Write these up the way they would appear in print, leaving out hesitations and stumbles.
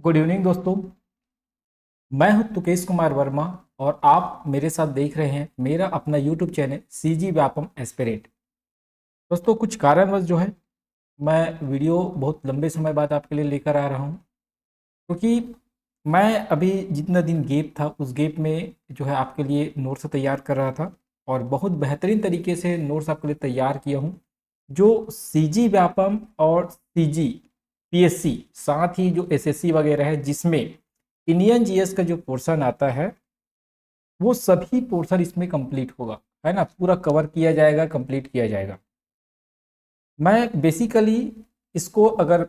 Good evening दोस्तों। मैं हूं तुकेश कुमार वर्मा और आप मेरे साथ देख रहे हैं मेरा अपना YouTube channel CG Vyapam aspirate. दोस्तों कुछ कारणवश जो है मैं वीडियो बहुत लंबे समय बाद आपके लिए लेकर आ रहा हूं, क्योंकि मैं अभी जितना दिन गैप था उस गैप में जो है आपके लिए नोट्स तैयार कर रहा था और बहुत बेहतरीन तरीके से नोट्स आपके लिए तैयार किया हूं, जो सीजी व्यापम और सीजी पीएससी साथ ही जो एसएससी वगैरह है जिसमें इंडियन जीएस का जो पोर्शन आता है वो सभी पोर्शन इसमें कंप्लीट होगा, है ना। पूरा कवर किया जाएगा, कंप्लीट किया जाएगा। मैं बेसिकली इसको अगर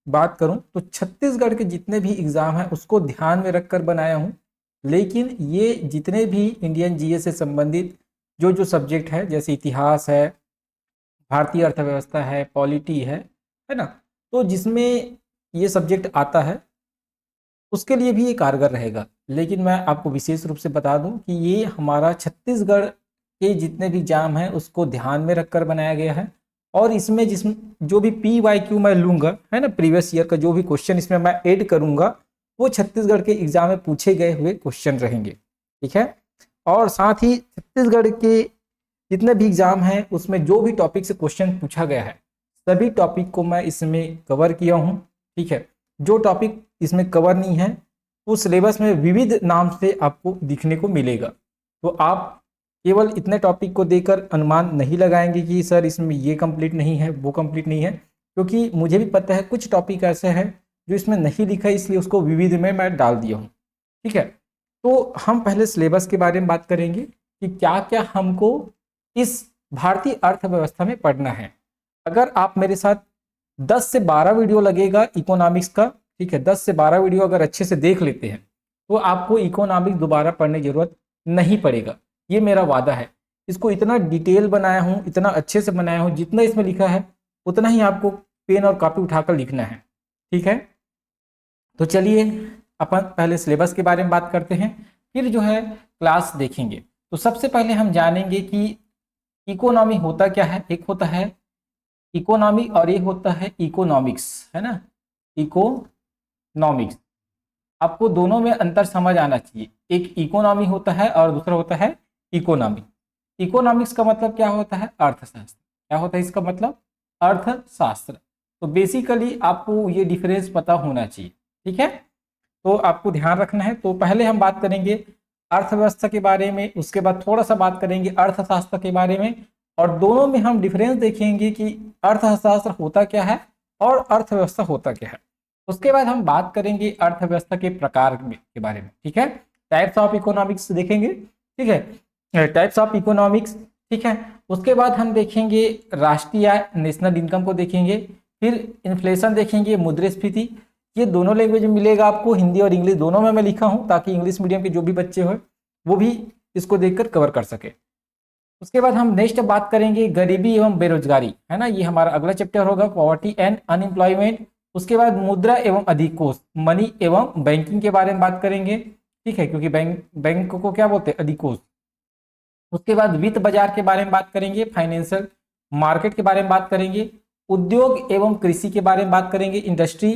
बात करूं तो छत्तीसगढ़ के जितने भी एग्ज़ाम हैं उसको ध्यान में रखकर बनाया हूं, लेकिन ये जितने भी इंडियन जीएस से संबंधित जो जो सब्जेक्ट है, जैसे इतिहास है, भारतीय अर्थव्यवस्था है, पॉलिटी है ना, तो जिसमें ये सब्जेक्ट आता है उसके लिए भी ये कारगर रहेगा। लेकिन मैं आपको विशेष रूप से बता दूं कि ये हमारा छत्तीसगढ़ के जितने भी एग्जाम हैं उसको ध्यान में रखकर बनाया गया है। और इसमें जो भी PYQ मैं लूँगा, है ना, प्रीवियस ईयर का जो भी क्वेश्चन इसमें मैं ऐड करूँगा वो छत्तीसगढ़ के एग्जाम में पूछे गए हुए क्वेश्चन रहेंगे, ठीक है। और साथ ही छत्तीसगढ़ के जितने भी एग्जाम हैं उसमें जो भी टॉपिक से क्वेश्चन पूछा गया है सभी टॉपिक को मैं इसमें कवर किया हूँ, ठीक है। जो टॉपिक इसमें कवर नहीं है वो सिलेबस में विविध नाम से आपको दिखने को मिलेगा। तो आप केवल इतने टॉपिक को देकर अनुमान नहीं लगाएंगे कि सर इसमें ये कंप्लीट नहीं है, वो कंप्लीट नहीं है, क्योंकि मुझे भी पता है कुछ टॉपिक ऐसे हैं जो इसमें नहीं लिखा है, इसलिए उसको विविध में मैं डाल दिया हूँ, ठीक है। तो हम पहले सिलेबस के बारे में बात करेंगे कि क्या क्या हमको इस भारतीय अर्थव्यवस्था में पढ़ना है। अगर आप मेरे साथ 10 से 12 वीडियो लगेगा इकोनॉमिक्स का, ठीक है, 10 से 12 वीडियो अगर अच्छे से देख लेते हैं तो आपको इकोनॉमिक्स दोबारा पढ़ने की जरूरत नहीं पड़ेगा, ये मेरा वादा है। इसको इतना डिटेल बनाया हूँ, इतना अच्छे से बनाया हूँ, जितना इसमें लिखा है उतना ही आपको पेन और कॉपी उठाकर लिखना है, ठीक है। तो चलिए अपन पहले सिलेबस के बारे में बात करते हैं, फिर जो है क्लास देखेंगे। तो सबसे पहले हम जानेंगे कि इकोनॉमी होता क्या है। एक होता है इकोनॉमी और एक होता है इकोनॉमिक्स, है ना, इकोनॉमिक्स। आपको दोनों में अंतर समझ आना चाहिए। एक इकोनॉमी होता है और दूसरा होता है इकोनॉमी। इकोनॉमिक्स का मतलब क्या होता है? अर्थशास्त्र। क्या होता है इसका मतलब? अर्थशास्त्र। तो बेसिकली आपको ये डिफरेंस पता होना चाहिए, ठीक है। तो आपको ध्यान रखना है। तो पहले हम बात करेंगे अर्थव्यवस्था के बारे में, उसके बाद थोड़ा सा बात करेंगे अर्थशास्त्र के बारे में, और दोनों में हम डिफरेंस देखेंगे कि अर्थशास्त्र होता क्या है और अर्थव्यवस्था होता क्या है। उसके बाद हम बात करेंगे अर्थव्यवस्था के प्रकार के बारे में, ठीक है। टाइप्स ऑफ इकोनॉमिक्स देखेंगे, ठीक है, टाइप्स ऑफ इकोनॉमिक्स, ठीक है। उसके बाद हम देखेंगे राष्ट्रीय आय, नेशनल इनकम को देखेंगे, फिर इन्फ्लेशन देखेंगे, मुद्रास्फीति। ये दोनों लैंग्वेज में मिलेगा आपको, हिंदी और इंग्लिश दोनों में मैं लिखा हूँ ताकि इंग्लिश मीडियम के जो भी बच्चे हो वो भी इसको देखकर कवर कर सके। उसके बाद हम नेक्स्ट बात करेंगे गरीबी एवं बेरोजगारी, है ना, ये हमारा अगला चैप्टर होगा, पॉवर्टी एंड अनएम्प्लॉयमेंट। उसके बाद मुद्रा एवं अधिकोष, मनी एवं बैंकिंग के बारे में बात करेंगे, ठीक है, क्योंकि बैंक को क्या बोलते हैं? अधिकोष। उसके बाद वित्त बाजार के बारे में बात करेंगे, फाइनेंशियल मार्केट के बारे में बात करेंगे, उद्योग एवं कृषि के बारे में बात करेंगे, इंडस्ट्री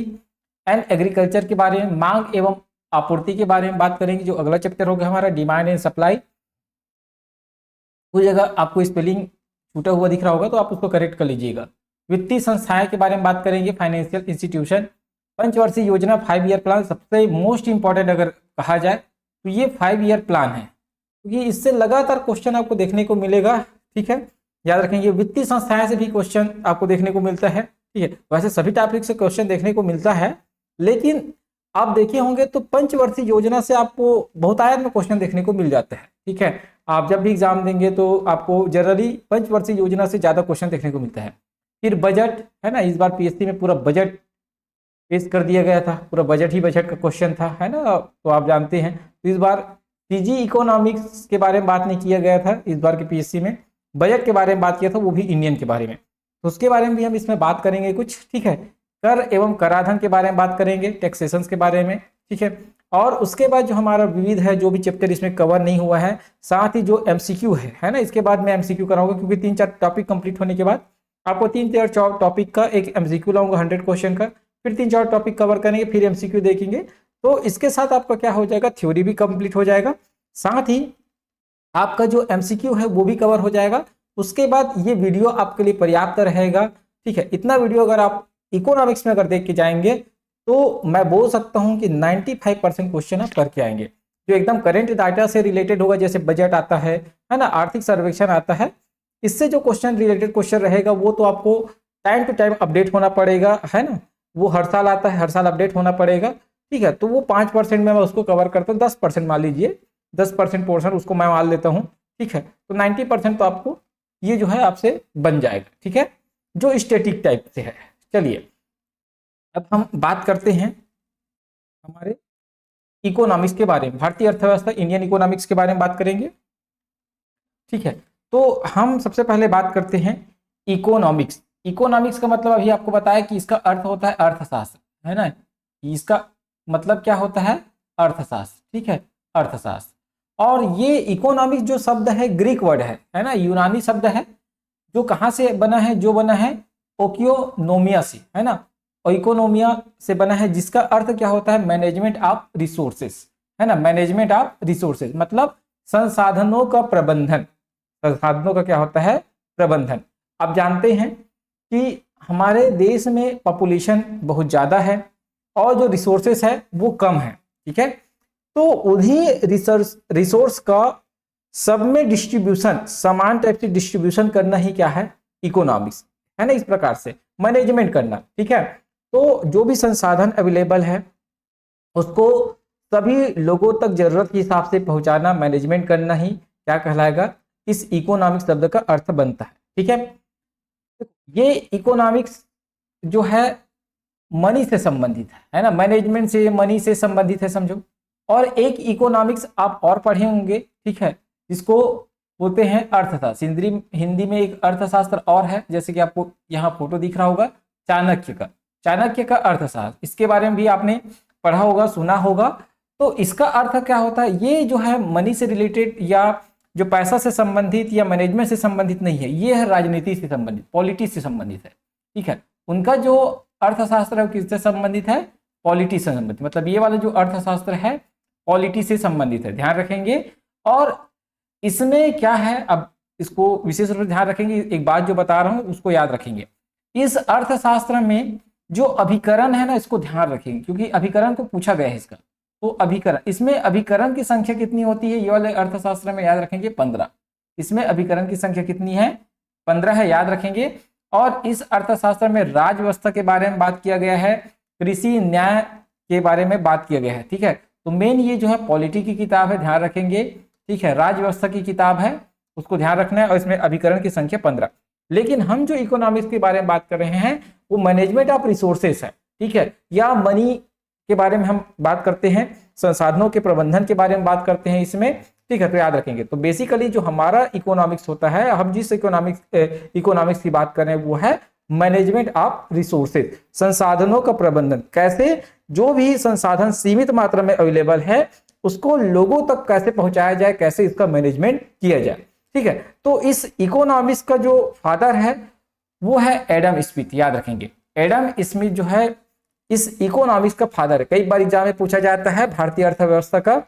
एंड एग्रीकल्चर के बारे में, मांग एवं आपूर्ति के बारे में बात करेंगे, जो अगला चैप्टर होगा हमारा, डिमांड एंड सप्लाई। कोई जगह आपको स्पेलिंग छूटा हुआ दिख रहा होगा तो आप उसको करेक्ट कर लीजिएगा। वित्तीय संस्थाएं के बारे में बात करेंगे, फाइनेंशियल इंस्टीट्यूशन। पंचवर्षीय योजना, 5 ईयर प्लान, सबसे मोस्ट इंपॉर्टेंट अगर कहा जाए तो ये 5 ईयर प्लान है, क्योंकि इससे लगातार क्वेश्चन आपको देखने को मिलेगा, ठीक है। याद रखेंगे वित्तीय संस्थाएं से भी क्वेश्चन आपको देखने को मिलता है, ठीक है। वैसे सभी टॉपिक से क्वेश्चन देखने को मिलता है, लेकिन आप देखे होंगे तो पंचवर्षीय योजना से आपको बहुतायत में क्वेश्चन देखने को मिल जाता है, ठीक है। आप जब भी एग्जाम देंगे तो आपको जनरली पंचवर्षीय योजना से ज़्यादा क्वेश्चन देखने को मिलता है। फिर बजट, है ना, इस बार पीएससी में पूरा बजट पेश कर दिया गया था, पूरा बजट ही बजट का क्वेश्चन था, है ना, तो आप जानते हैं। तो इस बार सीजी इकोनॉमिक्स के बारे में बात नहीं किया गया था, इस बार के पीएससी में बजट के बारे में बात किया था, वो भी इंडियन के बारे में। तो उसके बारे में भी हम इसमें बात करेंगे कुछ, ठीक है। कर एवं कराधान के बारे में बात करेंगे, टैक्सेशन के बारे में, ठीक है। और उसके बाद जो हमारा विविध है, जो भी चैप्टर इसमें कवर नहीं हुआ है, साथ ही जो एमसीक्यू है ना, इसके बाद मैं एमसीक्यू कराऊंगा, क्योंकि 3-4 टॉपिक कंप्लीट होने के बाद आपको 3-4 टॉपिक का एक एमसीक्यू लाऊंगा 100 क्वेश्चन का। फिर 3-4 टॉपिक कवर करेंगे, फिर एमसीक्यू देखेंगे। तो इसके साथ आपका क्या हो जाएगा, थ्योरी भी कंप्लीट हो जाएगा, साथ ही आपका जो एमसीक्यू है वो भी कवर हो जाएगा। उसके बाद ये वीडियो आपके लिए पर्याप्त रहेगा। ठीक है, इतना वीडियो अगर आप इकोनॉमिक्स में अगर देख के जाएंगे तो मैं बोल सकता हूं कि 95% क्वेश्चन आप करके आएंगे, जो एकदम करेंट डाटा से रिलेटेड होगा, जैसे बजट आता है ना, आर्थिक सर्वेक्षण आता है, इससे जो क्वेश्चन रिलेटेड क्वेश्चन रहेगा वो तो आपको टाइम टू टाइम अपडेट होना पड़ेगा, है ना, वो हर साल आता है, हर साल अपडेट होना पड़ेगा। ठीक है, तो वो 5% में मैं उसको कवर करता हूँ, 10% मान लीजिए, 10% पोर्शन उसको मैं मान लेता हूँ। ठीक है, तो 90% तो आपको ये जो है आपसे बन जाएगा। ठीक है, जो स्टैटिक टाइप से है। चलिए अब हम बात करते हैं हमारे इकोनॉमिक्स के बारे में, भारतीय अर्थव्यवस्था, इंडियन इकोनॉमिक्स के बारे में बात करेंगे। ठीक है, तो हम सबसे पहले बात करते हैं इकोनॉमिक्स। इकोनॉमिक्स का मतलब अभी आपको बताया कि इसका अर्थ होता है अर्थशास्त्र, है ना, इसका मतलब क्या होता है, अर्थशास्त्र। ठीक है, अर्थशास्त्र। और ये इकोनॉमिक्स जो शब्द है ग्रीक वर्ड है ना, यूनानी शब्द है, जो कहाँ से बना है, जो बना है ओकियोनोमिया से, है ना, और इकोनोमिया से बना है, जिसका अर्थ क्या होता है, मैनेजमेंट ऑफ रिसोर्सेस, है ना, मैनेजमेंट ऑफ रिसोर्सेस मतलब संसाधनों का प्रबंधन। संसाधनों का क्या होता है, प्रबंधन। आप जानते हैं कि हमारे देश में पॉपुलेशन बहुत ज़्यादा है और जो रिसोर्सेस है वो कम है। ठीक है, तो उन्हीं रिसोर्स का सब में डिस्ट्रीब्यूशन, समान टाइप से डिस्ट्रीब्यूशन करना ही क्या है, इकोनॉमिक्स, है ना, इस प्रकार से मैनेजमेंट करना। ठीक है, तो जो भी संसाधन अवेलेबल है उसको सभी लोगों तक जरूरत के हिसाब से पहुंचाना, मैनेजमेंट करना ही क्या कहलाएगा, इस इकोनॉमिक्स शब्द का अर्थ बनता है। ठीक है, ये इकोनॉमिक्स जो है मनी से संबंधित है ना, मैनेजमेंट से, मनी से संबंधित है समझो। और एक इकोनॉमिक्स आप और पढ़े होंगे, ठीक है, जिसको बोलते हैं अर्थशास्त्र। हिंदी में एक अर्थशास्त्र और है, जैसे कि आपको यहाँ फोटो दिख रहा होगा चाणक्य का, चाणक्य का अर्थशास्त्र, इसके बारे में भी आपने पढ़ा होगा, सुना होगा। तो इसका अर्थ क्या होता है, ये जो है मनी से रिलेटेड या जो पैसा से संबंधित या मैनेजमेंट से संबंधित नहीं है, ये है राजनीति से संबंधित, पॉलिटिक्स से संबंधित है। ठीक है, उनका जो अर्थशास्त्र है वो किससे संबंधित है, पॉलिटी से संबंधित, मतलब ये वाला जो अर्थशास्त्र है पॉलिटी से संबंधित है, ध्यान रखेंगे। और इसमें क्या है, अब इसको विशेष रूप से ध्यान रखेंगे, एक बात जो बता रहा हूं उसको याद रखेंगे। इस अर्थशास्त्र में जो अभिकरण है ना, इसको ध्यान रखेंगे, क्योंकि अभिकरण को पूछा गया है इसका। तो अभिकरण, इसमें अभिकरण की संख्या कितनी होती है, ये वाले अर्थशास्त्र में याद रखेंगे 15। इसमें अभिकरण की संख्या कितनी है, 15 है, याद रखेंगे। और इस अर्थशास्त्र में राज व्यवस्था के बारे में बात किया गया है, कृषि न्याय के बारे में बात किया गया है। ठीक है, तो मेन ये जो है पॉलिटी की किताब है, ध्यान रखेंगे। ठीक है, राज व्यवस्था की किताब है, उसको ध्यान रखना है। और इसमें अभिकरण की संख्या 15। लेकिन हम जो इकोनॉमिक्स के बारे में बात कर रहे हैं वो मैनेजमेंट ऑफ रिसोर्सेस है। ठीक है, या मनी के बारे में हम बात करते हैं, संसाधनों के प्रबंधन के बारे में बात करते हैं इसमें। ठीक है, तो याद रखेंगे। तो बेसिकली जो हमारा इकोनॉमिक्स होता है, हम जिस इकोनॉमिक्स की बात कर रहे हैं वो है मैनेजमेंट ऑफ रिसोर्सेज, संसाधनों का प्रबंधन। कैसे जो भी संसाधन सीमित मात्रा में अवेलेबल है उसको लोगों तक कैसे पहुंचाया जाए, कैसे इसका मैनेजमेंट किया जाए। ठीक है, तो इस इकोनॉमिक्स का जो फादर है वो है एडम स्मिथ, याद रखेंगे। एडम स्मिथ जो है इस इकोनॉमिक्स का फादर है। कई बार एग्जाम में पूछा जाता है भारतीय अर्थव्यवस्था का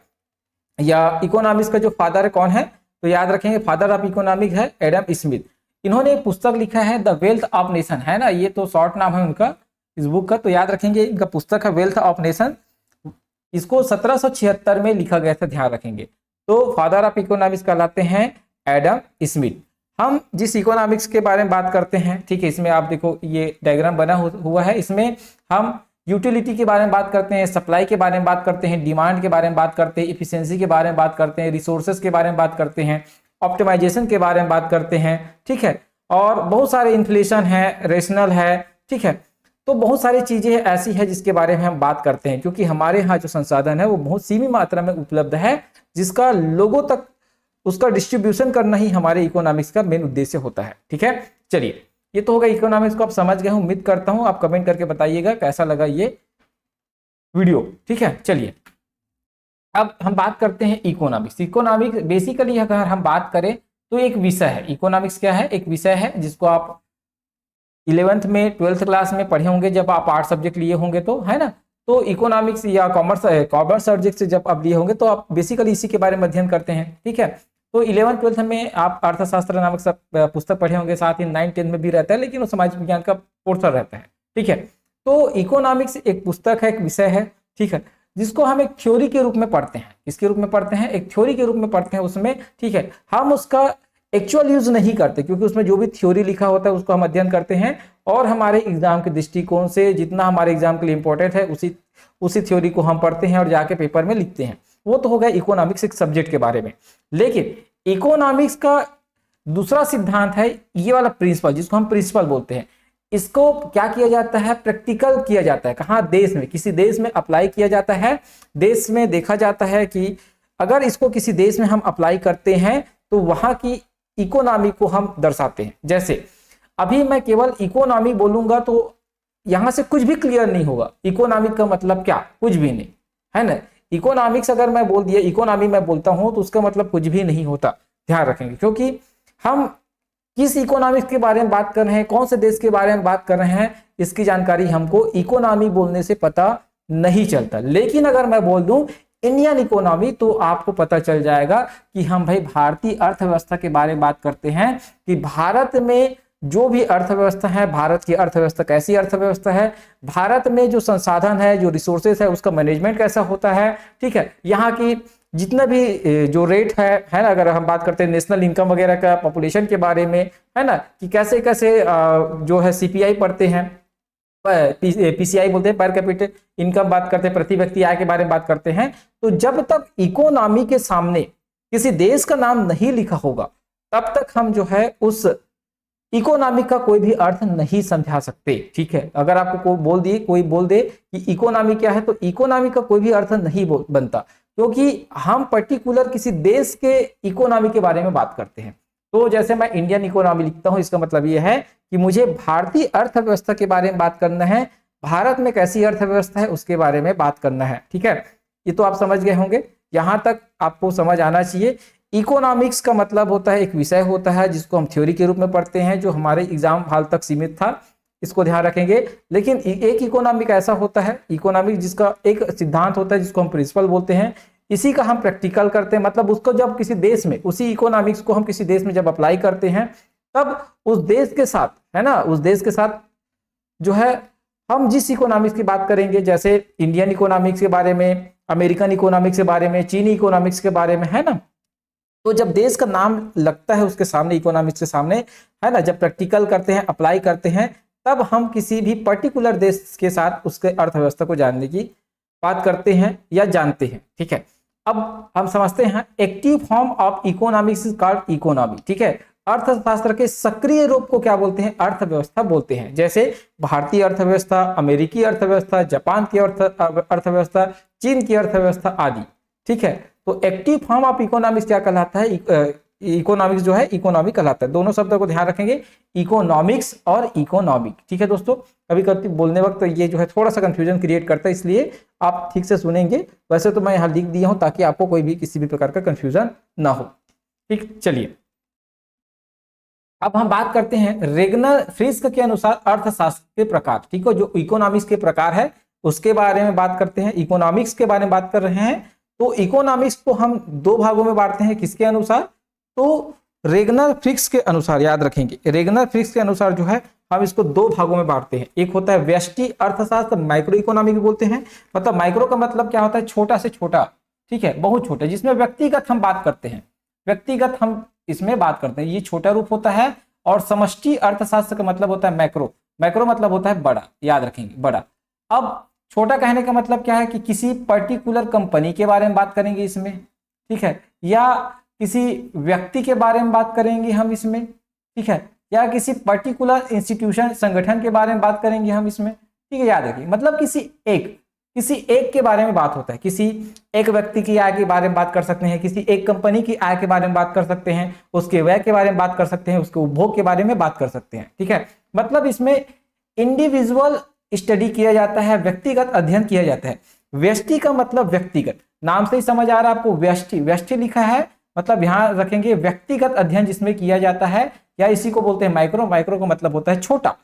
या इकोनॉमिक्स का जो फादर है कौन है, तो याद रखेंगे फादर ऑफ इकोनॉमिक्स है एडम स्मिथ। इन्होंने एक पुस्तक लिखा है द वेल्थ ऑफ नेशन, है ना, ये तो शॉर्ट नाम है उनका इस बुक का। तो याद रखेंगे इनका पुस्तक है वेल्थ ऑफ नेशन, इसको 1776 में लिखा गया था, ध्यान रखेंगे। तो फादर ऑफ इकोनॉमिक्स कहलाते हैं एडम स्मिथ। हम जिस इकोनॉमिक्स के बारे में बात करते हैं, ठीक है, इसमें आप देखो ये डायग्राम बना हुआ है, इसमें हम यूटिलिटी के बारे में बात करते हैं, सप्लाई के बारे में बात करते हैं, डिमांड के बारे में बात करते हैं, इफिशिएंसी के बारे में बात करते हैं, रिसोर्सेज के बारे में बात करते हैं, ऑप्टिमाइजेशन के बारे में बात करते हैं। ठीक है, और बहुत सारे इन्फ्लेशन है, रेशनल है। ठीक है, तो बहुत सारी चीजें ऐसी है जिसके बारे में हम बात करते हैं, क्योंकि हमारे यहाँ जो संसाधन है वो बहुत सीमित मात्रा में उपलब्ध है, जिसका लोगों तक उसका डिस्ट्रीब्यूशन करना ही हमारे इकोनॉमिक्स का मेन उद्देश्य होता है। ठीक है, चलिए ये तो होगा इकोनॉमिक्स को आप समझ गए, उम्मीद करता हूं। आप कमेंट करके बताइएगा कैसा लगा ये वीडियो। ठीक है, चलिए अब हम बात करते हैं इकोनॉमिक्स। इकोनॉमिक्स बेसिकली अगर हम बात करें तो एक विषय है। इकोनॉमिक्स क्या है, एक विषय है जिसको आप 11th में 12th क्लास में पढ़े होंगे जब आप आर्ट सब्जेक्ट लिए होंगे तो, है ना। तो इकोनॉमिक्स या कॉमर्स सब्जेक्ट से जब आप लिए होंगे तो आप बेसिकली इसी के बारे में अध्ययन करते हैं, ठीक है। तो 11th 12th में आप अर्थशास्त्र नामक सब पुस्तक पढ़े होंगे, साथ ही 9th 10th में भी रहता है, लेकिन वो सामाजिक विज्ञान का पोर्शन रहता है, ठीक है। तो इकोनॉमिक्स एक पुस्तक है, एक विषय है, ठीक है, जिसको हम एक थ्योरी के रूप में पढ़ते हैं। किसके रूप में पढ़ते हैं? एक थ्योरी के रूप में पढ़ते हैं उसमें, ठीक है। हम उसका एक्चुअल यूज नहीं करते, क्योंकि उसमें जो भी थ्योरी लिखा होता है उसको हम अध्ययन करते हैं और हमारे एग्जाम के दृष्टिकोण से जितना हमारे एग्जाम के लिए इंपॉर्टेंट है उसी थ्योरी को हम पढ़ते हैं और जाके पेपर में लिखते हैं। वो तो हो गया इकोनॉमिक्स एक सब्जेक्ट के बारे में। लेकिन इकोनॉमिक्स का दूसरा सिद्धांत है ये वाला प्रिंसिपल, जिसको हम प्रिंसिपल बोलते हैं। इसको क्या किया जाता है? प्रैक्टिकल किया जाता है। कहाँ? देश में, किसी देश में अप्लाई किया जाता है। देश में देखा जाता है कि अगर इसको किसी देश में हम अप्लाई करते हैं तो वहां की इकोनॉमी को हम दर्शाते हैं। जैसे अभी मैं केवल इकोनॉमी बोलूंगा तो यहां से कुछ भी क्लियर नहीं होगा। इकोनॉमिक का मतलब क्या? कुछ भी नहीं, है ना। इकोनॉमिक्स अगर मैं बोल दिया, इकोनॉमी मैं बोलता हूं तो उसका मतलब कुछ भी नहीं होता। ध्यान रखेंगे, क्योंकि हम किस इकोनॉमिक्स के बारे में बात कर रहे हैं, कौन से देश के बारे में बात कर रहे हैं, इसकी जानकारी हमको इकोनॉमी बोलने से पता नहीं चलता। लेकिन अगर मैं बोल दूं इंडियन इकोनॉमी तो आपको पता चल जाएगा कि हम भाई भारतीय अर्थव्यवस्था के बारे में बात करते हैं कि भारत में जो भी अर्थव्यवस्था है, भारत की अर्थव्यवस्था कैसी अर्थव्यवस्था है, भारत में जो संसाधन है, जो रिसोर्सेस है, उसका मैनेजमेंट कैसा होता है, ठीक है। यहाँ की जितना भी जो रेट है ना, अगर हम बात करते हैं नेशनल इनकम वगैरह का, पॉपुलेशन के बारे में, है ना, कि कैसे कैसे जो है सीपीआई पढ़ते हैं, पीसीआई बोलते हैं, पर कैपिटल इनकम बात करते हैं, प्रति व्यक्ति आय के बारे में बात करते हैं। तो जब तक इकोनॉमी के सामने किसी देश का नाम नहीं लिखा होगा तब तक हम जो है उस इकोनॉमी का कोई भी अर्थ नहीं समझा सकते, ठीक है। अगर आपको कोई बोल दे कि इकोनॉमी क्या है तो इकोनॉमी का कोई भी अर्थ नहीं बनता, क्योंकि हम पर्टिकुलर किसी देश के इकोनॉमी के बारे में बात करते हैं। तो जैसे मैं इंडियन इकोनॉमी लिखता हूं, इसका मतलब यह है कि मुझे भारतीय अर्थव्यवस्था के बारे में बात करना है, भारत में कैसी अर्थव्यवस्था है उसके बारे में बात करना है, ठीक है। ये तो आप समझ गए होंगे, यहां तक आपको समझ आना चाहिए। इकोनॉमिक्स का मतलब होता है एक विषय होता है जिसको हम थ्योरी के रूप में पढ़ते हैं, जो हमारे एग्जाम हाल तक सीमित था, इसको ध्यान रखेंगे। लेकिन एक इकोनॉमिक ऐसा होता है, इकोनॉमिक जिसका एक सिद्धांत होता है जिसको हम प्रिंसिपल बोलते हैं, इसी का हम प्रैक्टिकल करते हैं। मतलब उसको जब किसी देश में, उसी इकोनॉमिक्स को हम किसी देश में जब अप्लाई करते हैं तब उस देश के साथ, है ना, उस देश के साथ जो है हम जिस इकोनॉमिक्स की बात करेंगे, जैसे इंडियन इकोनॉमिक्स के बारे में, अमेरिकन इकोनॉमिक्स के बारे में, चीनी इकोनॉमिक्स के बारे में, है ना, तो जब देश का नाम लगता है उसके सामने, इकोनॉमिक्स के सामने, है ना, जब प्रैक्टिकल करते हैं, अप्लाई करते हैं, तब हम किसी भी पर्टिकुलर देश के साथ उसके अर्थव्यवस्था को जानने की बात करते हैं या जानते हैं, ठीक है। अब हम समझते हैं active form of economics is called economy, ठीक है। अर्थशास्त्र के सक्रिय रूप को क्या बोलते हैं? अर्थव्यवस्था बोलते हैं। जैसे भारतीय अर्थव्यवस्था, अमेरिकी अर्थव्यवस्था, जापान की अर्थव्यवस्था, चीन की अर्थव्यवस्था आदि, ठीक है। तो एक्टिव फॉर्म ऑफ इकोनॉमिक्स क्या कहलाता है? इकोनॉमिक्स जो है इकोनॉमी कहलाता है। दोनों शब्दों को ध्यान रखेंगे, इकोनॉमिक्स और इकोनॉमिक, ठीक है दोस्तों। कभी कभी बोलने वक्त ये जो है थोड़ा सा कंफ्यूजन क्रिएट करता है, इसलिए आप ठीक से सुनेंगे। वैसे तो मैं यहाँ लिख दिया हूँ ताकि आपको कोई भी किसी भी प्रकार का कंफ्यूजन ना हो, ठीक। चलिए अब हम बात करते हैं रेगनर फ्रिस्क के अनुसार अर्थशास्त्र के प्रकार, ठीक है। जो इकोनॉमिक्स के प्रकार है उसके बारे में बात करते हैं, इकोनॉमिक्स के बारे में बात कर रहे हैं। तो इकोनॉमिक्स को हम दो भागों में बांटते हैं, किसके अनुसार? तो रेगनर फ्रिस्क के अनुसार, याद रखेंगे, रेगनर फ्रिस्क के अनुसार जो है हम इसको दो भागों में बांटते हैं। एक होता है व्यष्टि अर्थशास्त्र, माइक्रो इकोनॉमी भी बोलते हैं। मतलब माइक्रो का मतलब क्या होता है? छोटा से छोटा, ठीक है, बहुत छोटा, जिसमें व्यक्तिगत हम बात करते हैं, व्यक्तिगत हम इसमें बात करते हैं, ये छोटा रूप होता है। और समष्टि अर्थशास्त्र का मतलब होता है मैक्रो, मैक्रो मतलब होता है बड़ा, याद रखेंगे, बड़ा। अब छोटा कहने का मतलब क्या है कि किसी पर्टिकुलर कंपनी के बारे में बात करेंगे इसमें, ठीक है, या किसी व्यक्ति के बारे में बात करेंगे हम इसमें, ठीक है, या किसी पर्टिकुलर इंस्टीट्यूशन, संगठन के बारे में बात करेंगे हम इसमें, ठीक है। याद रखिए, मतलब किसी एक के बारे में बात होता है, किसी एक व्यक्ति की आय के बारे में बात कर सकते हैं, किसी एक कंपनी की आय के बारे में बात कर सकते हैं, उसके व्यय के बारे में बात कर सकते हैं, उसके उपभोग के बारे में बात कर सकते हैं, ठीक है। मतलब इसमें इंडिविजुअल स्टडी किया जाता है, व्यक्तिगत अध्ययन किया जाता है। व्यष्टि का मतलब व्यक्तिगत, नाम से ही समझ आ रहा है आपको, व्यष्टि, व्यष्टि लिखा है, मतलब ध्यान रखेंगे व्यक्तिगत अध्ययन जिसमें किया जाता है, या इसी को बोलते हैं माइक्रो, माइक्रो का मतलब होता है छोटा।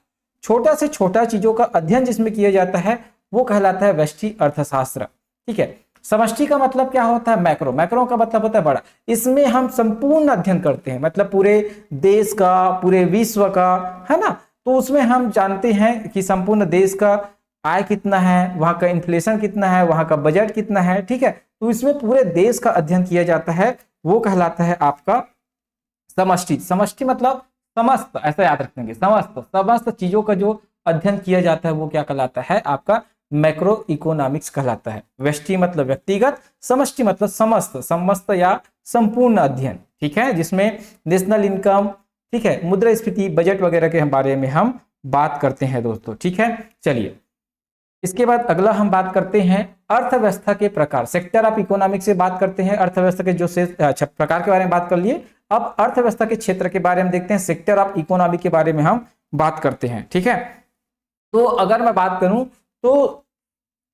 छोटा से छोटा चीजों का अध्ययन जिसमें किया जाता है वो कहलाता है व्यष्टि अर्थशास्त्र। ठीक है, समष्टि का मतलब क्या होता है? मैक्रो। मैक्रो का मतलब होता है बड़ा। इसमें हम संपूर्ण अध्ययन करते हैं, मतलब पूरे देश का, पूरे विश्व का, है ना। तो उसमें हम जानते हैं कि संपूर्ण देश का आय कितना है, वहां का इन्फ्लेशन कितना है, वहां का बजट कितना है। ठीक है, तो इसमें पूरे देश का अध्ययन किया जाता है, वो कहलाता है आपका समष्टि। समष्टि मतलब समस्त, ऐसा याद रखेंगे, समस्त समस्त चीजों का जो अध्ययन किया जाता है वो क्या कहलाता है? आपका मैक्रो इकोनॉमिक्स कहलाता है। व्यष्टि मतलब व्यक्तिगत, समष्टि मतलब समस्त, समस्त या संपूर्ण अध्ययन। ठीक है, जिसमें नेशनल इनकम, ठीक है, मुद्रास्फीति, बजट वगैरह के बारे में हम बात करते हैं दोस्तों। ठीक है, चलिए इसके बाद अगला हम बात करते हैं अर्थव्यवस्था के प्रकार। सेक्टर ऑफ इकोनॉमिक्स से बात करते हैं, अर्थव्यवस्था के जो प्रकार के बारे में बात कर लिए। अब अर्थव्यवस्था के क्षेत्र के बारे में देखते हैं, सेक्टर ऑफ इकोनॉमी के बारे में हम बात करते हैं। ठीक है, तो अगर मैं बात करूं तो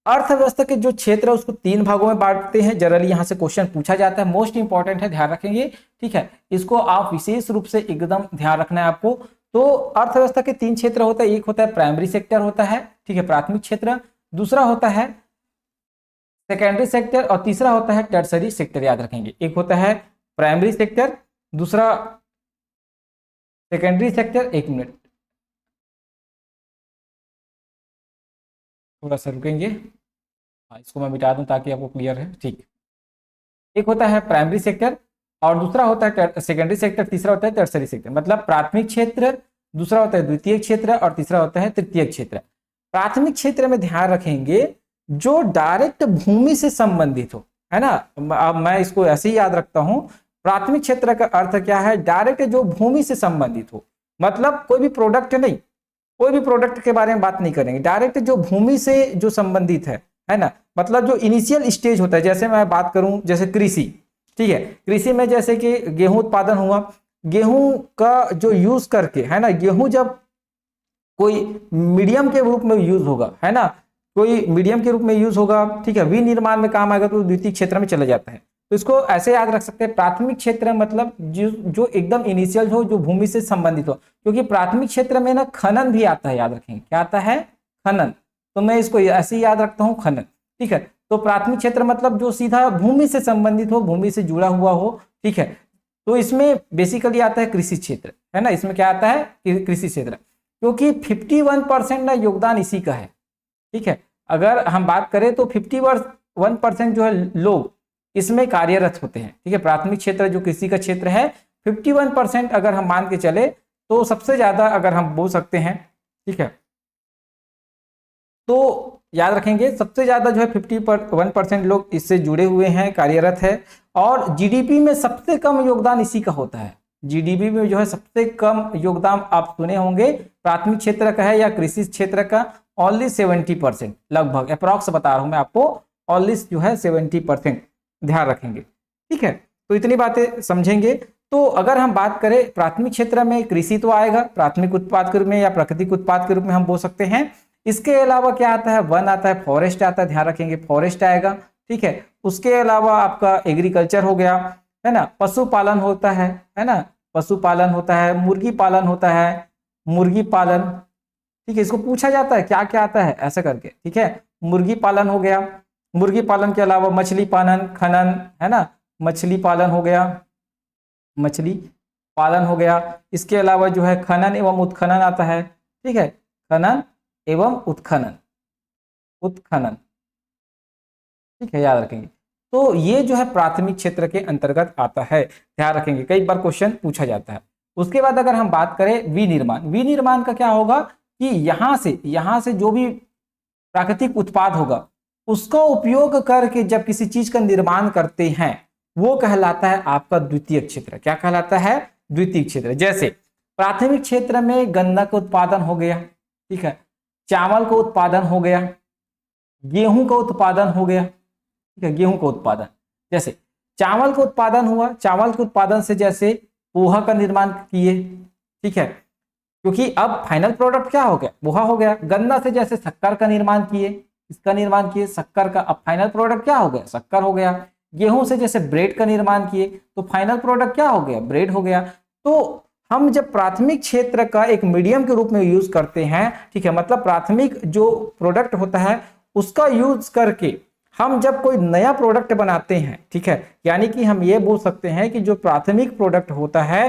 अर्थव्यवस्था के जो क्षेत्र है उसको 3 भागों में बांटते हैं। जनरली यहां से क्वेश्चन पूछा जाता है, मोस्ट इंपॉर्टेंट है, ध्यान रखेंगे। ठीक है, इसको आप विशेष रूप से एकदम ध्यान रखना है आपको। तो अर्थव्यवस्था के 3 क्षेत्र होता है, एक होता है प्राइमरी सेक्टर होता है, ठीक है, प्राथमिक क्षेत्र, दूसरा होता है सेकेंडरी सेक्टर और तीसरा होता है टर्सरी सेक्टर। याद रखेंगे, एक होता है प्राइमरी सेक्टर, दूसरा सेकेंडरी सेक्टर। एक मिनट, थोड़ा सा रुकेंगे, हाँ इसको मैं मिटा दूं ताकि आपको क्लियर है। ठीक, एक होता है प्राइमरी सेक्टर और दूसरा होता है सेकेंडरी सेक्टर, तीसरा होता है टर्सरी सेक्टर। मतलब प्राथमिक क्षेत्र, दूसरा होता है द्वितीय क्षेत्र और तीसरा होता है तृतीय क्षेत्र। प्राथमिक क्षेत्र में ध्यान रखेंगे जो डायरेक्ट भूमि से संबंधित हो, है ना। अब मैं इसको ऐसे ही याद रखता हूं, प्राथमिक क्षेत्र का अर्थ क्या है? डायरेक्ट जो भूमि से संबंधित हो, मतलब कोई भी प्रोडक्ट नहीं, कोई भी प्रोडक्ट के बारे में बात नहीं करेंगे, डायरेक्ट जो भूमि से जो संबंधित है ना। मतलब जो इनिशियल स्टेज होता है, जैसे मैं बात करूं जैसे कृषि, ठीक है, कृषि में जैसे कि गेहूं उत्पादन हुआ, गेहूं का जो यूज करके, है ना, गेहूं जब कोई मीडियम के रूप में यूज होगा, है ना, कोई मीडियम के रूप में यूज होगा, ठीक है, विनिर्माण में काम आएगा तो द्वितीय क्षेत्र में चला जाता है। तो इसको ऐसे याद रख सकते हैं, प्राथमिक क्षेत्र मतलब जो एकदम इनिशियल हो, जो भूमि से संबंधित हो। क्योंकि प्राथमिक क्षेत्र में ना खनन भी आता है, याद रखेंगे, क्या आता है? खनन। तो मैं इसको ऐसे ही याद रखता हूँ, खनन। ठीक है, तो प्राथमिक क्षेत्र मतलब जो सीधा भूमि से संबंधित हो, भूमि से जुड़ा हुआ हो। ठीक है, तो इसमें बेसिकली आता है कृषि क्षेत्र, है ना। इसमें क्या आता है? कृषि क्षेत्र, क्योंकि 51% ना योगदान इसी का है। ठीक है, अगर हम बात करें तो 51% जो है लोग इसमें कार्यरत होते हैं। ठीक है, प्राथमिक क्षेत्र जो कृषि का क्षेत्र है, 51% अगर हम मान के चले तो सबसे ज्यादा अगर हम बोल सकते हैं। ठीक है, तो याद रखेंगे सबसे ज्यादा जो है 51% लोग इससे जुड़े हुए हैं, कार्यरत है। और जीडीपी में सबसे कम योगदान इसी का होता है। जीडीपी में जो है सबसे कम योगदान आप सुने होंगे प्राथमिक क्षेत्र का है या कृषि क्षेत्र का, ओनली 70%, लगभग अप्रॉक्स बता रहा हूं मैं आपको, ओनली जो है 70%, ध्यान रखेंगे। ठीक है, तो इतनी बातें समझेंगे। तो अगर हम बात करें प्राथमिक क्षेत्र में, कृषि तो आएगा प्राथमिक उत्पाद के रूप में या प्राकृतिक उत्पाद के रूप में हम बोल सकते हैं। इसके अलावा क्या आता है? वन आता है, फॉरेस्ट आता है, ध्यान रखेंगे फॉरेस्ट आएगा। ठीक है, उसके अलावा आपका एग्रीकल्चर हो गया, है ना, पशुपालन होता है ना, पशुपालन होता है, मुर्गी पालन होता है, मुर्गी पालन। ठीक है, इसको पूछा जाता है क्या क्या आता है ऐसा करके। ठीक है, मुर्गी पालन हो गया, मुर्गी पालन के अलावा मछली पालन, खनन, है ना, मछली पालन हो गया, मछली पालन हो गया। इसके अलावा जो है खनन एवं उत्खनन आता है। ठीक है, खनन एवं उत्खनन, उत्खनन। ठीक है, याद रखेंगे। तो ये जो है प्राथमिक क्षेत्र के अंतर्गत आता है, ध्यान रखेंगे, कई बार क्वेश्चन पूछा जाता है। उसके बाद अगर हम बात करें विनिर्माण, विनिर्माण का क्या होगा कि यहां से जो भी प्राकृतिक उत्पाद होगा उसका उपयोग करके जब किसी चीज का निर्माण करते हैं वो कहलाता है आपका द्वितीय क्षेत्र। क्या कहलाता है? द्वितीय क्षेत्र। जैसे प्राथमिक क्षेत्र में गन्ना का उत्पादन हो गया, ठीक है, चावल का उत्पादन हो गया, गेहूं का उत्पादन हो गया। ठीक है, गेहूं का उत्पादन, जैसे चावल का उत्पादन हुआ, चावल के उत्पादन से जैसे पोहा का निर्माण किए। ठीक है, क्योंकि अब फाइनल प्रोडक्ट क्या हो गया? पोहा हो गया। गन्ना से जैसे शक्कर का निर्माण किए, इसका निर्माण किए, शक्कर का, अब फाइनल प्रोडक्ट क्या हो गया? शक्कर हो गया। गेहूं से जैसे ब्रेड का निर्माण किए तो फाइनल प्रोडक्ट क्या हो गया? ब्रेड हो गया। तो हम जब प्राथमिक क्षेत्र का एक मीडियम के रूप में यूज करते हैं, ठीक है, मतलब प्राथमिक जो प्रोडक्ट होता है उसका यूज करके हम जब कोई नया प्रोडक्ट बनाते हैं, ठीक है, यानी कि हम ये बोल सकते हैं कि जो प्राथमिक प्रोडक्ट होता है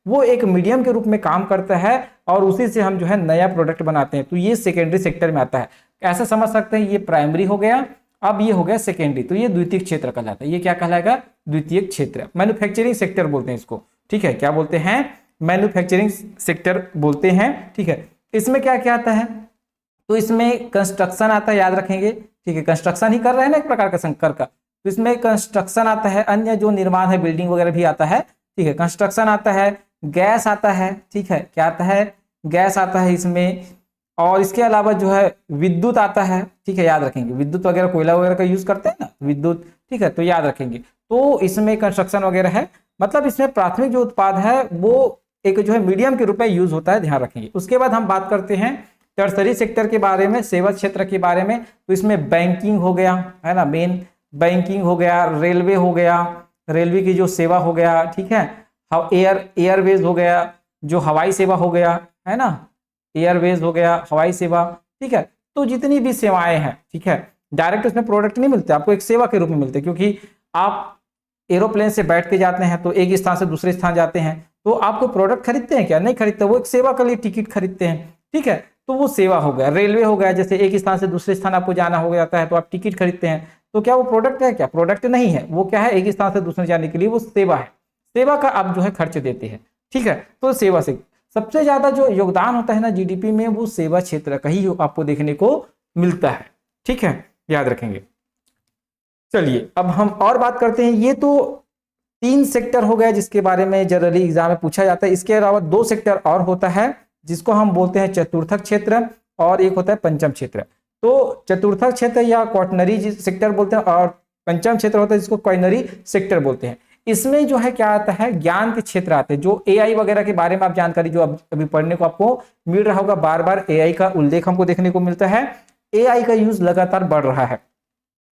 वो एक मीडियम के रूप में काम करता है और उसी से हम जो है नया प्रोडक्ट बनाते हैं, तो ये सेकेंडरी सेक्टर में आता है। ऐसा समझ सकते हैं, ये प्राइमरी हो गया, अब ये हो गया सेकेंडरी, तो ये द्वितीय क्षेत्र कहलाता है। ये क्या कहलाएगा? द्वितीय क्षेत्र। मैन्युफैक्चरिंग सेक्टर बोलते हैं इसको, ठीक है, क्या बोलते हैं? मैन्युफैक्चरिंग सेक्टर बोलते हैं, ठीक है। इसमें क्या क्या आता है? तो इसमें कंस्ट्रक्शन आता है, याद रखेंगे, ठीक है, कंस्ट्रक्शन ही कर रहे हैं ना एक प्रकार का संकर का, तो इसमें कंस्ट्रक्शन आता है, अन्य जो निर्माण है बिल्डिंग वगैरह भी आता है, ठीक है, कंस्ट्रक्शन आता है, गैस आता है, ठीक है, क्या आता है? गैस आता है इसमें, और इसके अलावा जो है विद्युत आता है, ठीक है, याद रखेंगे, विद्युत वगैरह कोयला वगैरह का यूज करते हैं ना विद्युत, ठीक है, तो याद रखेंगे। तो इसमें कंस्ट्रक्शन वगैरह है, मतलब इसमें प्राथमिक जो उत्पाद है वो एक जो है मीडियम के रूप में यूज होता है, ध्यान रखेंगे। उसके बाद हम बात करते हैं टर्सरी सेक्टर के बारे में, सेवा क्षेत्र के बारे में, तो इसमें बैंकिंग हो गया, है ना, मेन बैंकिंग हो गया, रेलवे हो गया, रेलवे की जो सेवा हो गया, ठीक है, एयरवेज हो गया, जो हवाई सेवा हो गया, है ना, एयरवेज हो गया, हवाई सेवा, ठीक है। तो जितनी भी सेवाएं हैं, ठीक है, डायरेक्ट उसमें प्रोडक्ट नहीं मिलते आपको, एक सेवा के रूप में मिलते हैं, क्योंकि आप एरोप्लेन से बैठ के जाते हैं तो एक स्थान से दूसरे स्थान जाते हैं, तो आपको प्रोडक्ट खरीदते हैं क्या? नहीं खरीदते, वो एक सेवा के लिए टिकट खरीदते हैं, ठीक है, तो वो सेवा हो गया। रेलवे हो गया, जैसे एक स्थान से दूसरे स्थान आपको जाना हो जाता है तो आप टिकट खरीदते हैं, तो क्या वो प्रोडक्ट है? क्या प्रोडक्ट नहीं है, वो क्या है? एक स्थान से दूसरे जाने के लिए वो सेवा है, सेवा का आप जो है खर्च देते हैं, ठीक है। तो सेवा से सबसे ज्यादा जो योगदान होता है ना जीडीपी में, वो सेवा क्षेत्र का ही आपको देखने को मिलता है, ठीक है, याद रखेंगे। चलिए अब हम और बात करते हैं। ये तो 3 सेक्टर हो गया जिसके बारे में जनरली एग्जाम में पूछा जाता है। इसके अलावा 2 सेक्टर और होता है जिसको हम बोलते हैं चतुर्थक क्षेत्र, और एक होता है पंचम क्षेत्र। तो चतुर्थक क्षेत्र या क्वाटनरी सेक्टर बोलते हैं, और पंचम क्षेत्र होता है जिसको क्वाइनरी सेक्टर बोलते हैं। इसमें जो है क्या आता है? ज्ञान के क्षेत्र आते हैं, जो एआई वगैरह के बारे में आप जानकारी जो अभी पढ़ने को आपको मिल रहा होगा, बार बार एआई का उल्लेख हमको देखने को मिलता है, एआई का यूज लगातार बढ़ रहा है,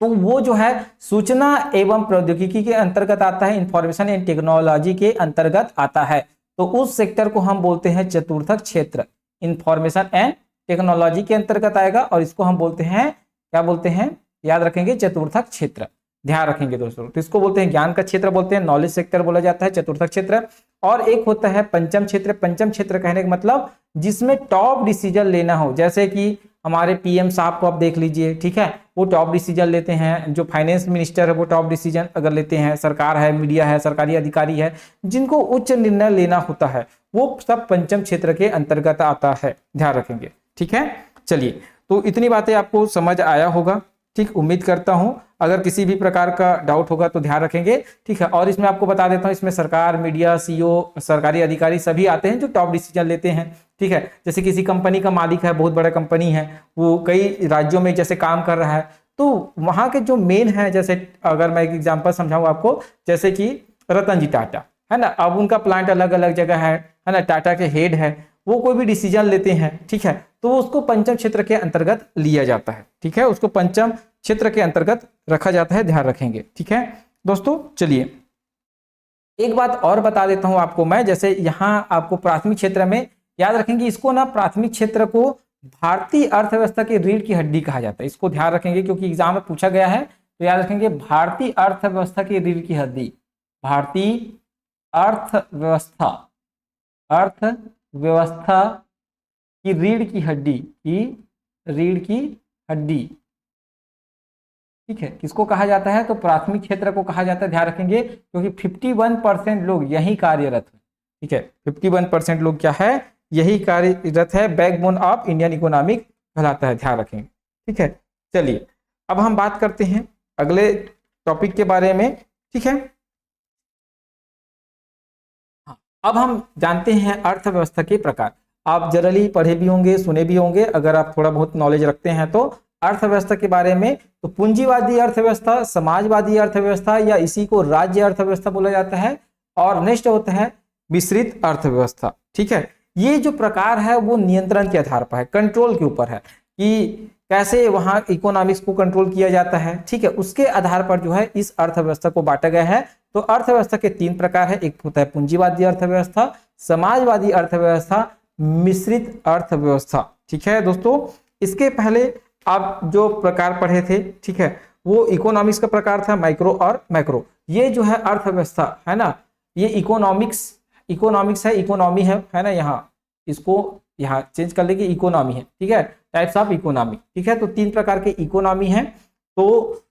तो वो जो है सूचना एवं प्रौद्योगिकी के अंतर्गत आता है, इंफॉर्मेशन एंड टेक्नोलॉजी के अंतर्गत आता है, तो उस सेक्टर को हम बोलते हैं चतुर्थक क्षेत्र, इंफॉर्मेशन एंड टेक्नोलॉजी के अंतर्गत आएगा, और इसको हम बोलते हैं, क्या बोलते हैं? याद रखेंगे, चतुर्थक क्षेत्र, ध्यान रखेंगे दोस्तों। तो इसको बोलते हैं ज्ञान का क्षेत्र, बोलते हैं नॉलेज सेक्टर बोला जाता है, चतुर्थक क्षेत्र। और एक होता है पंचम क्षेत्र। पंचम क्षेत्र कहने का मतलब जिसमें टॉप डिसीजन लेना हो, जैसे कि हमारे पीएम साहब को आप देख लीजिए, ठीक है, वो टॉप डिसीजन लेते हैं, जो फाइनेंस मिनिस्टर है वो टॉप डिसीजन अगर लेते हैं, सरकार है, मीडिया है, सरकारी अधिकारी है, जिनको उच्च निर्णय लेना होता है, वो सब पंचम क्षेत्र के अंतर्गत आता है, ध्यान रखेंगे, ठीक है। चलिए, तो इतनी बातें आपको समझ आया होगा, ठीक, उम्मीद करता हूं। अगर किसी भी प्रकार का डाउट होगा तो ध्यान रखेंगे, ठीक है। और इसमें आपको बता देता हूं, इसमें सरकार, मीडिया, सीईओ, सरकारी अधिकारी सभी आते हैं जो टॉप डिसीजन लेते हैं, ठीक है। जैसे किसी कंपनी का मालिक है, बहुत बड़ा कंपनी है, वो कई राज्यों में जैसे काम कर रहा है, तो वहां के जो मेन है, जैसे अगर मैं एक एग्जांपल समझाऊं आपको, जैसे कि रतन जी टाटा है ना, अब उनका प्लांट अलग अलग जगह है ना, टाटा के हेड है, वो कोई भी डिसीजन लेते हैं, ठीक है, तो उसको पंचम क्षेत्र के अंतर्गत लिया जाता है, ठीक है, उसको पंचम क्षेत्र के अंतर्गत रखा जाता है, ध्यान रखेंगे, ठीक है दोस्तों। चलिए एक बात और बता देता हूं आपको मैं, जैसे यहां आपको प्राथमिक क्षेत्र में याद रखेंगे, इसको ना प्राथमिक क्षेत्र को भारतीय अर्थव्यवस्था की रीढ़ की हड्डी कहा जाता है, इसको ध्यान रखेंगे क्योंकि एग्जाम में पूछा गया है, तो याद रखेंगे भारतीय अर्थव्यवस्था की रीढ़ की हड्डी, भारतीय अर्थव्यवस्था, अर्थव्यवस्था की रीढ़ की हड्डी, रीढ़ की हड्डी, ठीक है, किसको कहा जाता है? तो प्राथमिक क्षेत्र को कहा जाता है, ध्यान रखेंगे, क्योंकि 51% लोग यही कार्यरत है, ठीक है, 51% लोग क्या है? यही कार्यरत है, बैकबोन ऑफ इंडियन इकोनॉमिक कहलाता है, ध्यान रखेंगे, ठीक है। चलिए अब हम बात करते हैं अगले टॉपिक के बारे में, ठीक है। अब हम जानते हैं अर्थव्यवस्था के प्रकार। आप जनरली पढ़े भी होंगे, सुने भी होंगे, अगर आप थोड़ा बहुत नॉलेज रखते हैं तो अर्थव्यवस्था के बारे में, तो पूंजीवादी अर्थव्यवस्था, समाजवादी अर्थव्यवस्था, या इसी को राज्य अर्थव्यवस्था बोला जाता है, और नेक्स्ट होता है मिश्रित अर्थव्यवस्था, ठीक है। ये जो प्रकार है वो नियंत्रण के आधार पर है, कंट्रोल के ऊपर है, कि कैसे वहां इकोनॉमिक्स को कंट्रोल किया जाता है, ठीक है, उसके आधार पर जो है इस अर्थव्यवस्था को बांटा गया है। तो अर्थव्यवस्था के 3 प्रकार है, एक होता है पूंजीवादी अर्थव्यवस्था, समाजवादी अर्थव्यवस्था, मिश्रित अर्थव्यवस्था। ठीक है दोस्तों, इसके पहले आप जो प्रकार पढ़े थे, ठीक है, वो इकोनॉमिक्स का प्रकार था, माइक्रो और मैक्रो। ये जो है अर्थव्यवस्था है ना, ये इकोनॉमिक्स है, इकोनॉमी है ना, यहाँ इसको यहाँ चेंज कर लेंगे, इकोनॉमी है। ठीक है, टाइप्स ऑफ इकोनॉमी। ठीक है, तो 3 प्रकार के इकोनॉमी है। तो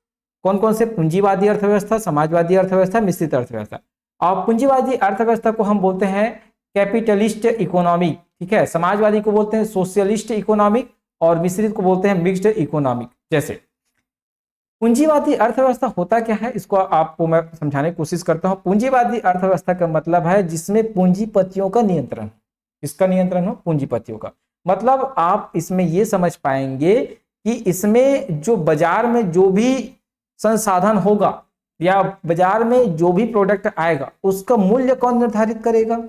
कौन कौन से? पूंजीवादी अर्थव्यवस्था, समाजवादी अर्थव्यवस्था, मिश्रित अर्थव्यवस्था। और पूंजीवादी अर्थव्यवस्था को हम बोलते हैं कैपिटलिस्ट इकोनॉमी। ठीक है, समाजवादी को बोलते हैं सोशलिस्ट इकोनॉमिक, और मिश्रित को बोलते हैं मिक्स्ड इकोनॉमिक। जैसे पूंजीवादी अर्थव्यवस्था होता क्या है, इसको आपको मैं समझाने की कोशिश करता हूं। पूंजीवादी अर्थव्यवस्था का मतलब है जिसमें पूंजीपतियों का नियंत्रण। किसका नियंत्रण हो? पूंजीपतियों का। मतलब आप इसमें यह समझ पाएंगे कि इसमें जो बाजार में जो भी संसाधन होगा या बाजार में जो भी प्रोडक्ट आएगा, उसका मूल्य कौन निर्धारित करेगा?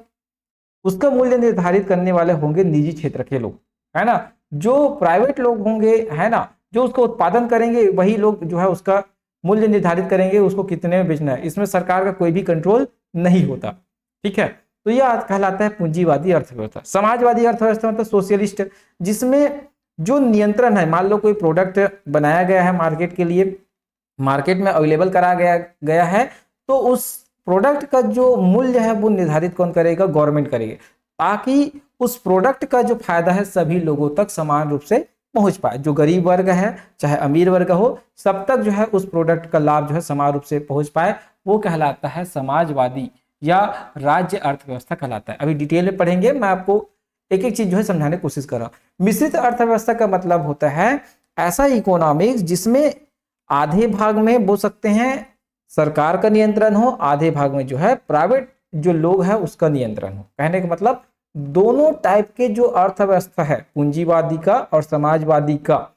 उसका मूल्य निर्धारित करने वाले होंगे निजी क्षेत्र के लोग, है ना। जो प्राइवेट लोग होंगे, है ना, जो उसका उत्पादन करेंगे, वही लोग जो है उसका मूल्य निर्धारित करेंगे, उसको कितने में बेचना है। इसमें सरकार का कोई भी कंट्रोल नहीं होता। ठीक है, तो यह कहलाता है पूंजीवादी अर्थव्यवस्था। समाजवादी अर्थव्यवस्था मतलब सोशलिस्ट, जिसमें जो नियंत्रण है, मान लो कोई प्रोडक्ट बनाया गया है मार्केट के लिए, मार्केट में अवेलेबल करा गया है, तो उस प्रोडक्ट का जो मूल्य है वो निर्धारित कौन करेगा? गवर्नमेंट करेगी, ताकि उस प्रोडक्ट का जो फायदा है सभी लोगों तक समान रूप से पहुंच पाए। जो गरीब वर्ग है चाहे अमीर वर्ग हो, सब तक जो है उस प्रोडक्ट का लाभ जो है समान रूप से पहुंच पाए, वो कहलाता है समाजवादी या राज्य अर्थव्यवस्था कहलाता है। अभी डिटेल में पढ़ेंगे, मैं आपको एक एक चीज जो है समझाने की कोशिश कर रहा हूं। मिश्रित अर्थव्यवस्था का मतलब होता है ऐसा इकोनॉमिक्स जिसमें आधे भाग में बोल सकते हैं सरकार का नियंत्रण हो, आधे भाग में जो है प्राइवेट जो लोग है उसका नियंत्रण हो। कहने का मतलब दोनों टाइप के जो अर्थव्यवस्था है, पूंजीवादी का और समाजवादी का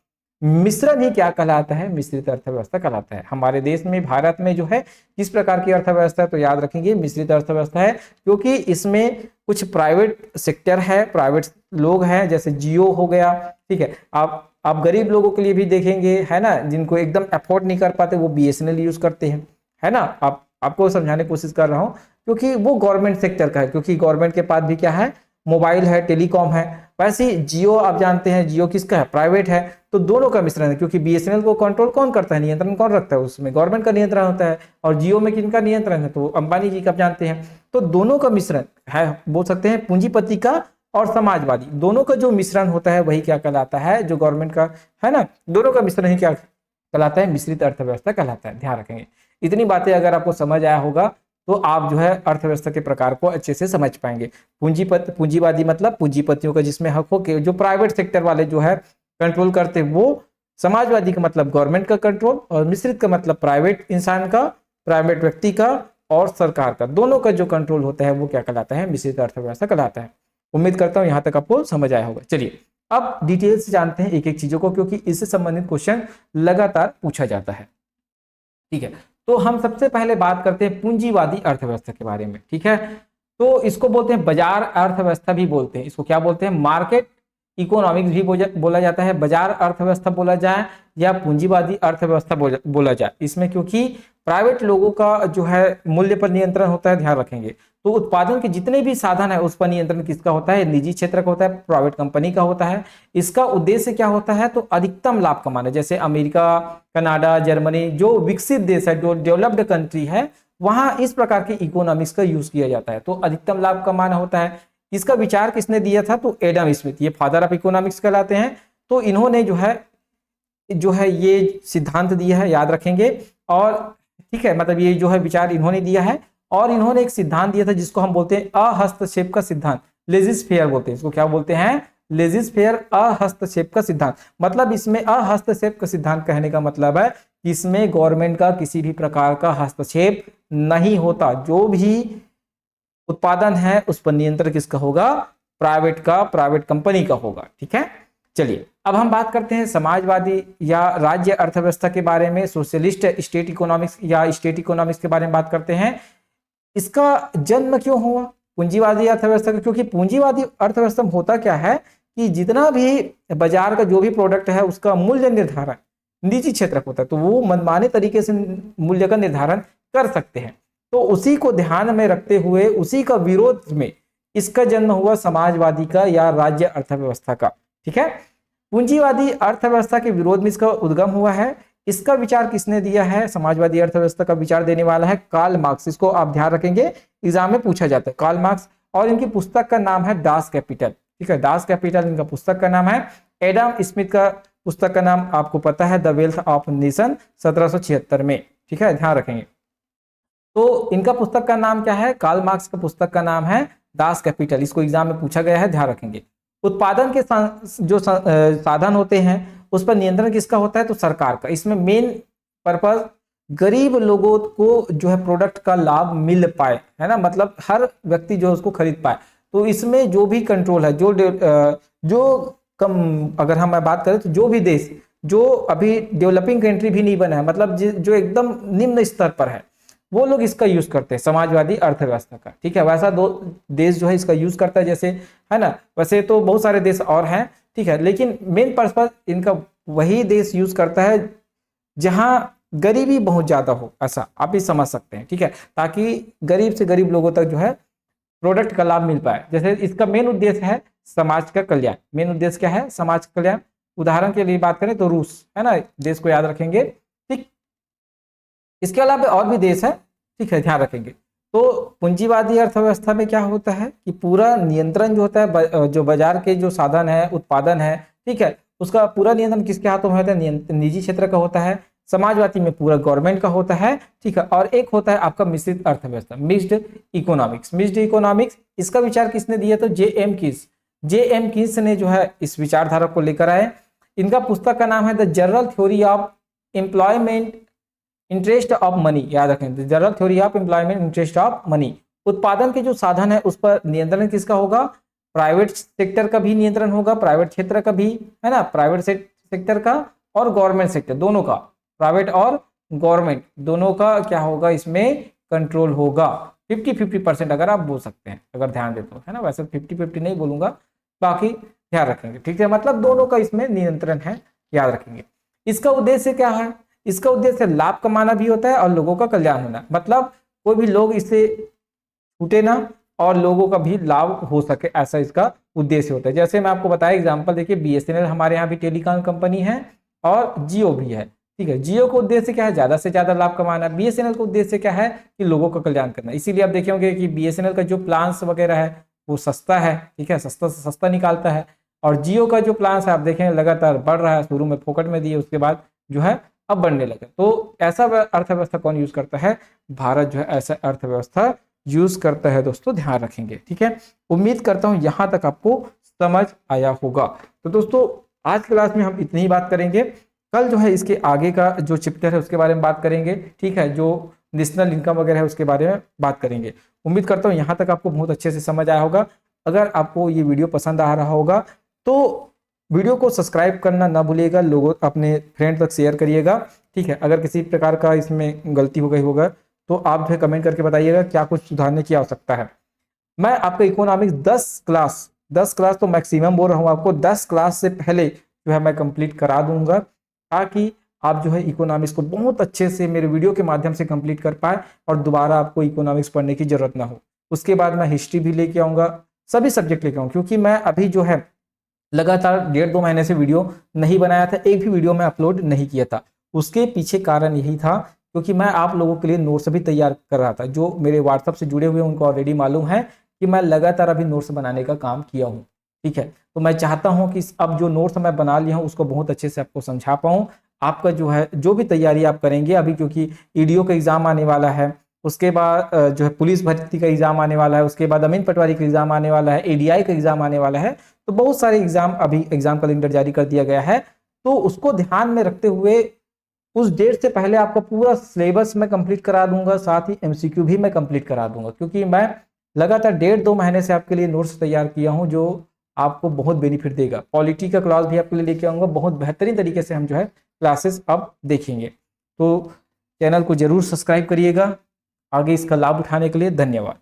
मिश्रण ही क्या कहलाता है? मिश्रित अर्थव्यवस्था कहलाता है। हमारे देश में, भारत में जो है किस प्रकार की अर्थव्यवस्था है, तो याद रखेंगे मिश्रित अर्थव्यवस्था है, क्योंकि इसमें कुछ प्राइवेट सेक्टर है, प्राइवेट लोग हैं, जैसे जियो हो गया। ठीक है, आप गरीब लोगों के लिए भी देखेंगे, है ना, जिनको एकदम अफोर्ड नहीं कर पाते वो BSNL यूज करते हैं, है ना। आपको समझाने की कोशिश कर रहा हूं, क्योंकि वो गवर्नमेंट सेक्टर का है, क्योंकि गवर्नमेंट के पास भी क्या है? मोबाइल है, टेलीकॉम है। वैसे ही जियो आप जानते हैं, जियो किसका है? प्राइवेट है। तो दोनों का मिश्रण है, क्योंकि BSNL को कंट्रोल कौन करता है? नियंत्रण कौन रखता है? उसमें गवर्नमेंट का नियंत्रण होता है। और जियो में किनका नियंत्रण है? तो अंबानी जी का, आप जानते हैं। तो दोनों का मिश्रण है, बोल सकते हैं पूंजीपति का और समाजवादी, दोनों का जो मिश्रण होता है वही क्या कहलाता है? जो गवर्नमेंट का है ना, दोनों का मिश्रण ही क्या कहलाता है? मिश्रित अर्थव्यवस्था कहलाता है। ध्यान रखेंगे, इतनी बातें अगर आपको समझ आया होगा तो आप जो है अर्थव्यवस्था के प्रकार को अच्छे से समझ पाएंगे। पूंजीवादी मतलब पूंजीपतियों का जिसमें हक हो के, जो प्राइवेट सेक्टर वाले जो है कंट्रोल करते, वो। समाजवादी का मतलब गवर्नमेंट का कंट्रोल, और मिश्रित का मतलब प्राइवेट इंसान का, प्राइवेट व्यक्ति का और सरकार का, दोनों का जो कंट्रोल होता है वो क्या कहलाता है? मिश्रित अर्थव्यवस्था कहलाता है। उम्मीद करता हूं यहां तक आपको समझ आया होगा। चलिए अब डिटेल से जानते हैं एक एक चीजों को, क्योंकि इससे संबंधित क्वेश्चन लगातार पूछा जाता है। ठीक है, तो हम सबसे पहले बात करते हैं पूंजीवादी अर्थव्यवस्था के बारे में। ठीक है, तो इसको बोलते हैं बाजार अर्थव्यवस्था भी बोलते हैं। इसको क्या बोलते हैं? मार्केट इकोनॉमिक्स भी बोला जाता है, बाजार अर्थव्यवस्था बोला जाए या पूंजीवादी अर्थव्यवस्था बोला जाए। इसमें क्योंकि प्राइवेट लोगों का जो है मूल्य पर नियंत्रण होता है, ध्यान रखेंगे। तो उत्पादन के जितने भी साधन है उस पर नियंत्रण किसका होता है? निजी क्षेत्र का होता है, प्राइवेट कंपनी का होता है। इसका उद्देश्य क्या होता है? तो अधिकतम लाभ कमाना। जैसे अमेरिका, कनाडा, जर्मनी, जो विकसित देश है, जो डेवलप्ड कंट्री है, वहां इस प्रकार के इकोनॉमिक्स का यूज किया जाता है। तो अधिकतम लाभ कमाना होता है। इसका विचार किसने दिया था? तो एडम स्मिथ, ये फादर ऑफ इकोनॉमिक्स कहलाते हैं। तो इन्होंने जो है ये सिद्धांत दिया है, याद रखेंगे। और ठीक है, मतलब ये जो है विचार इन्होंने दिया है। और इन्होंने एक सिद्धांत दिया था जिसको हम बोलते हैं अहस्तक्षेप का सिद्धांत, लेजिस फेयर बोलते हैं इसको। क्या बोलते हैं? लेजिस फेयर, अहस्तक्षेप का सिद्धांत। मतलब इसमें अहस्तक्षेप का सिद्धांत कहने का मतलब है कि इसमें गवर्नमेंट का किसी भी प्रकार का हस्तक्षेप नहीं होता। जो भी उत्पादन है उस पर नियंत्रण किसका होगा? प्राइवेट का, प्राइवेट कंपनी का होगा। ठीक है, चलिए अब हम बात करते हैं समाजवादी या राज्य अर्थव्यवस्था के बारे में, सोशलिस्ट स्टेट इकोनॉमिक्स या स्टेट इकोनॉमिक्स के बारे में बात करते हैं। इसका जन्म क्यों हुआ पूंजीवादी अर्थव्यवस्था का? क्योंकि पूंजीवादी अर्थव्यवस्था में होता क्या है कि जितना भी बाजार का जो भी प्रोडक्ट है उसका मूल्य निर्धारण निजी क्षेत्र का होता है, तो वो मनमाने तरीके से मूल्य का निर्धारण कर सकते हैं। तो उसी को ध्यान में रखते हुए, उसी का विरोध में इसका जन्म हुआ समाजवादी का या राज्य अर्थव्यवस्था का। ठीक है, पूंजीवादी अर्थव्यवस्था के विरोध में इसका उद्गम हुआ है। इसका विचार किसने दिया है? समाजवादी अर्थव्यवस्था का विचार देने वाला है कार्ल मार्क्स। इसको आप ध्यान रखेंगे, एग्जाम में पूछा जाता है, कार्ल मार्क्स। और इनकी पुस्तक का नाम है दास कैपिटल। ठीक है, दास कैपिटल इनका पुस्तक का नाम है। एडम स्मिथ का पुस्तक का नाम आपको पता है द वेल्थ ऑफ नेशन, 1776 में। ठीक है, ध्यान रखेंगे। तो इनका पुस्तक का नाम क्या है? कार्ल मार्क्स का पुस्तक का नाम है दास कैपिटल। इसको एग्जाम में पूछा गया है, ध्यान रखेंगे। उत्पादन के जो साधन होते हैं उस पर नियंत्रण किसका होता है? तो सरकार का। इसमें मेन पर्पज गरीब लोगों को जो है प्रोडक्ट का लाभ मिल पाए, है ना, मतलब हर व्यक्ति जो है उसको खरीद पाए। तो इसमें जो भी कंट्रोल है, जो कम, अगर हम बात करें तो जो भी देश जो अभी डेवलपिंग कंट्री भी नहीं बना है, मतलब जो एकदम निम्न स्तर पर है, वो लोग इसका यूज करते हैं, समाजवादी अर्थव्यवस्था का। ठीक है, वैसा दो देश जो है इसका यूज करता है, जैसे, है ना, वैसे तो बहुत सारे देश और हैं। ठीक है, लेकिन मेन पर्पज इनका वही देश यूज करता है जहां गरीबी बहुत ज्यादा हो, ऐसा आप भी समझ सकते हैं। ठीक है, ताकि गरीब से गरीब लोगों तक जो है प्रोडक्ट का लाभ मिल पाए। जैसे इसका मेन उद्देश्य है समाज का कल्याण। मेन उद्देश्य क्या है? समाज का कल्याण। उदाहरण के लिए बात करें तो रूस, है ना, देश को याद रखेंगे। ठीक, इसके अलावा और भी देश है। ठीक है, ध्यान रखेंगे। तो पूंजीवादी अर्थव्यवस्था में क्या होता है कि पूरा नियंत्रण जो होता है, जो बाजार के जो साधन है, उत्पादन है, ठीक है, उसका पूरा नियंत्रण किसके हाथों में होता है? निजी क्षेत्र का होता है। समाजवादी में पूरा गवर्नमेंट का होता है। ठीक है, और एक होता है आपका मिश्रित अर्थव्यवस्था, मिक्स्ड इकोनॉमिक्स। मिक्स्ड इकोनॉमिक्स, इसका विचार किसने दिया? तो जे एम कीन्स ने जो है इस विचारधारा को लेकर आए। इनका पुस्तक का नाम है the general theory of employment interest of money. याद रखें, the general theory of employment interest of money. उत्पादन के जो साधन है उस पर नियंत्रण किसका होगा? प्राइवेट सेक्टर का भी नियंत्रण होगा, प्राइवेट क्षेत्र का भी, है ना, प्राइवेट सेक्टर का और गवर्नमेंट सेक्टर दोनों का, प्राइवेट और गवर्नमेंट दोनों का क्या होगा? इसमें कंट्रोल होगा। 50-50% अगर आप बोल सकते हैं, अगर ध्यान दे तो, है ना, वैसे 50-50 नहीं बोलूंगा, बाकी ध्यान रखेंगे। ठीक है, मतलब दोनों का इसमें नियंत्रण है, याद रखेंगे। इसका उद्देश्य क्या है? इसका उद्देश्य लाभ कमाना भी होता है और लोगों का कल्याण होना, मतलब कोई भी लोग इससे छूटे ना और लोगों का भी लाभ हो सके, ऐसा इसका उद्देश्य होता है। जैसे मैं आपको बताया एग्जांपल, देखिए बीएसएनएल हमारे यहाँ भी टेलीकॉम कंपनी है और जियो भी है। ठीक है, जियो का उद्देश्य क्या है? ज्यादा से ज्यादा लाभ कमाना। बीएसएनएल का उद्देश्य क्या है? कि लोगों का कल्याण करना। इसीलिए आप देखे होंगे कि बीएसएनएल का जो प्लान्स वगैरह है वो सस्ता है। ठीक है, सस्ता से सस्ता निकालता है। और जियो का जो प्लान्स है आप देखें लगातार बढ़ रहा है, शुरू में फोकट में दिए, उसके बाद जो है अब बढ़ने लगे। तो ऐसा अर्थव्यवस्था कौन यूज करता है? भारत जो है ऐसा अर्थव्यवस्था यूज करता है दोस्तों, ध्यान रखेंगे। ठीक है, उम्मीद करता हूं यहां तक आपको समझ आया होगा। तो दोस्तों आज क्लास में हम इतनी ही बात करेंगे। कल जो है इसके आगे का जो चैप्टर है उसके बारे में बात करेंगे। ठीक है, जो नेशनल इनकम वगैरह है उसके बारे में बात करेंगे। उम्मीद करता हूँ यहाँ तक आपको बहुत अच्छे से समझ आया होगा। अगर आपको ये वीडियो पसंद आ रहा होगा तो वीडियो को सब्सक्राइब करना ना भूलिएगा, लोगों अपने फ्रेंड तक शेयर करिएगा। ठीक है, अगर किसी प्रकार का इसमें गलती हो गई होगा तो आप जो है कमेंट करके बताइएगा क्या कुछ सुधारने की आवश्यकता है। मैं आपका इकोनॉमिक्स 10 क्लास तो मैक्सिमम बोल रहा हूँ आपको, 10 क्लास से पहले जो है मैं कंप्लीट करा दूंगा, ताकि आप जो है इकोनॉमिक्स को बहुत अच्छे से मेरे वीडियो के माध्यम से कंप्लीट कर पाए और दोबारा आपको इकोनॉमिक्स पढ़ने की जरूरत ना हो। उसके बाद मैं हिस्ट्री भी लेके आऊँगा, सभी सब्जेक्ट लेके आऊँगा, क्योंकि मैं अभी जो है लगातार 1.5-2 महीने से वीडियो नहीं बनाया था, एक भी वीडियो में अपलोड नहीं किया था। उसके पीछे कारण यही था क्योंकि मैं आप लोगों के लिए नोट्स भी तैयार कर रहा था। जो मेरे व्हाट्सएप से जुड़े हुए उनको ऑलरेडी मालूम है कि मैं लगातार अभी नोट्स बनाने का काम किया हूँ। ठीक है, तो मैं चाहता हूँ कि अब जो नोट्स मैं बना लिया हूँ उसको बहुत अच्छे से आपको समझा पाऊँ। आपका जो है जो भी तैयारी आप करेंगे अभी, क्योंकि ईडीओ का एग्जाम आने वाला है, उसके बाद जो है पुलिस भर्ती का एग्जाम आने वाला है, उसके बाद अमीन पटवारी का एग्जाम आने वाला है, एडीआई का एग्जाम आने वाला है, तो बहुत सारे एग्जाम अभी एग्जाम कैलेंडर जारी कर दिया गया है। तो उसको ध्यान में रखते हुए उस डेट से पहले आपका पूरा सिलेबस मैं कंप्लीट करा दूंगा, साथ ही एमसीक्यू भी मैं कंप्लीट करा दूंगा, क्योंकि मैं लगातार 1.5-2 महीने से आपके लिए नोट्स तैयार किया हूं जो आपको बहुत बेनिफिट देगा। पॉलिटी का क्लास भी आपके लिए लेके आऊंगा, बहुत बेहतरीन तरीके से हम जो है क्लासेस अब देखेंगे। तो चैनल को जरूर सब्सक्राइब करिएगा आगे इसका लाभ उठाने के लिए। धन्यवाद।